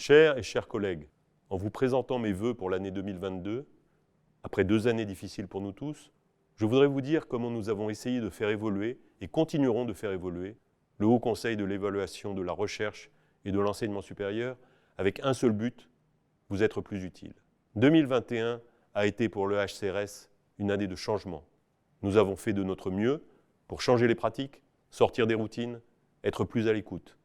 Chers et chers collègues, en vous présentant mes vœux pour l'année 2022, après 2 années difficiles pour nous tous, je voudrais vous dire comment nous avons essayé de faire évoluer et continuerons de faire évoluer le Haut Conseil de l'évaluation de la recherche et de l'enseignement supérieur avec un seul but, vous être plus utile. 2021 a été pour le HCRS une année de changement. Nous avons fait de notre mieux pour changer les pratiques, sortir des routines, être plus à l'écoute.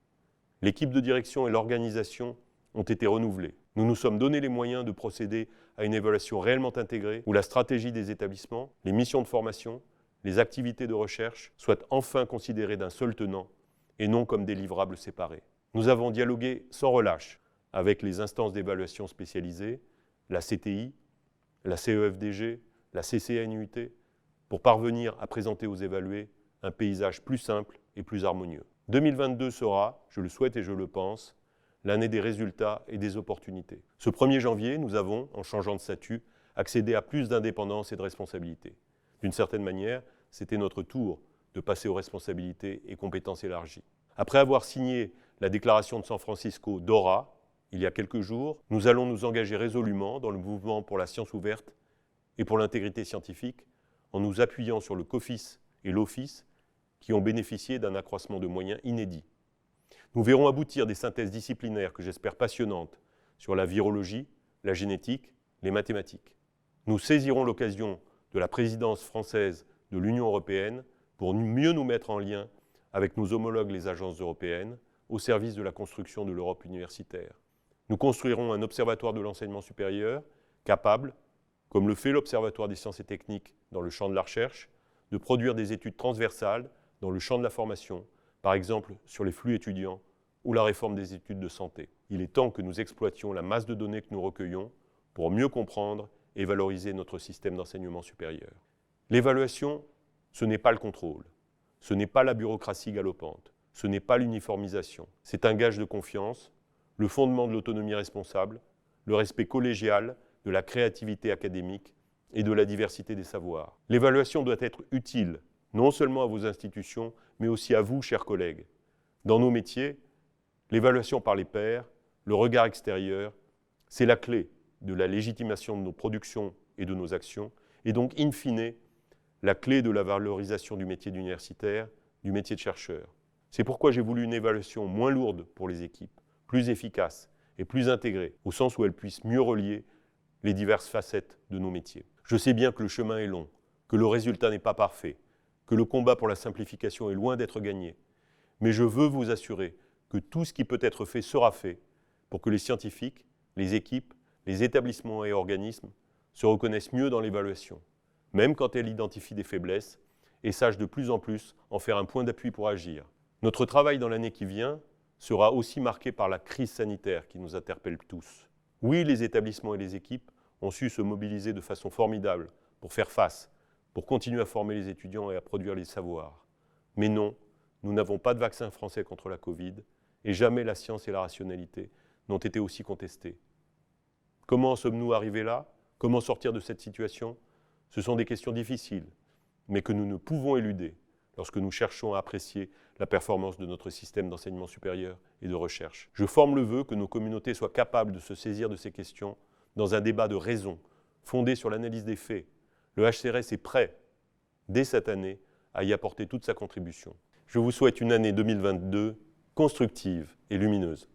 L'équipe de direction et l'organisation ont été renouvelées. Nous nous sommes donné les moyens de procéder à une évaluation réellement intégrée où la stratégie des établissements, les missions de formation, les activités de recherche soient enfin considérées d'un seul tenant et non comme des livrables séparés. Nous avons dialogué sans relâche avec les instances d'évaluation spécialisées, la CTI, la CEFDG, la CCNUT, pour parvenir à présenter aux évalués un paysage plus simple et plus harmonieux. 2022 sera, je le souhaite et je le pense, l'année des résultats et des opportunités. Ce 1er janvier, nous avons, en changeant de statut, accédé à plus d'indépendance et de responsabilité. D'une certaine manière, c'était notre tour de passer aux responsabilités et compétences élargies. Après avoir signé la déclaration de San Francisco DORA, il y a quelques jours, nous allons nous engager résolument dans le mouvement pour la science ouverte et pour l'intégrité scientifique en nous appuyant sur le COFIS et l'OFIS qui ont bénéficié d'un accroissement de moyens inédit. Nous verrons aboutir des synthèses disciplinaires que j'espère passionnantes sur la virologie, la génétique, les mathématiques. Nous saisirons l'occasion de la présidence française de l'Union européenne pour mieux nous mettre en lien avec nos homologues les agences européennes au service de la construction de l'Europe universitaire. Nous construirons un observatoire de l'enseignement supérieur capable, comme le fait l'Observatoire des sciences et techniques dans le champ de la recherche, de produire des études transversales dans le champ de la formation, par exemple sur les flux étudiants ou la réforme des études de santé. Il est temps que nous exploitions la masse de données que nous recueillons pour mieux comprendre et valoriser notre système d'enseignement supérieur. L'évaluation, ce n'est pas le contrôle, ce n'est pas la bureaucratie galopante, ce n'est pas l'uniformisation. C'est un gage de confiance, le fondement de l'autonomie responsable, le respect collégial de la créativité académique et de la diversité des savoirs. L'évaluation doit être utile, non seulement à vos institutions, mais aussi à vous, chers collègues. Dans nos métiers, l'évaluation par les pairs, le regard extérieur, c'est la clé de la légitimation de nos productions et de nos actions, et donc, in fine, la clé de la valorisation du métier d'universitaire, du métier de chercheur. C'est pourquoi j'ai voulu une évaluation moins lourde pour les équipes, plus efficace et plus intégrée, au sens où elle puisse mieux relier les diverses facettes de nos métiers. Je sais bien que le chemin est long, que le résultat n'est pas parfait, que le combat pour la simplification est loin d'être gagné. Mais je veux vous assurer que tout ce qui peut être fait sera fait pour que les scientifiques, les équipes, les établissements et organismes se reconnaissent mieux dans l'évaluation, même quand elle identifie des faiblesses, et sachent de plus en plus en faire un point d'appui pour agir. Notre travail dans l'année qui vient sera aussi marqué par la crise sanitaire qui nous interpelle tous. Oui, les établissements et les équipes ont su se mobiliser de façon formidable pour faire face, pour continuer à former les étudiants et à produire les savoirs. Mais non, nous n'avons pas de vaccin français contre la Covid et jamais la science et la rationalité n'ont été aussi contestées. Comment sommes-nous arrivés là? Comment sortir de cette situation? Ce sont des questions difficiles, mais que nous ne pouvons éluder lorsque nous cherchons à apprécier la performance de notre système d'enseignement supérieur et de recherche. Je forme le vœu que nos communautés soient capables de se saisir de ces questions dans un débat de raison, fondé sur l'analyse des faits. Le HCRS est prêt, dès cette année, à y apporter toute sa contribution. Je vous souhaite une année 2022 constructive et lumineuse.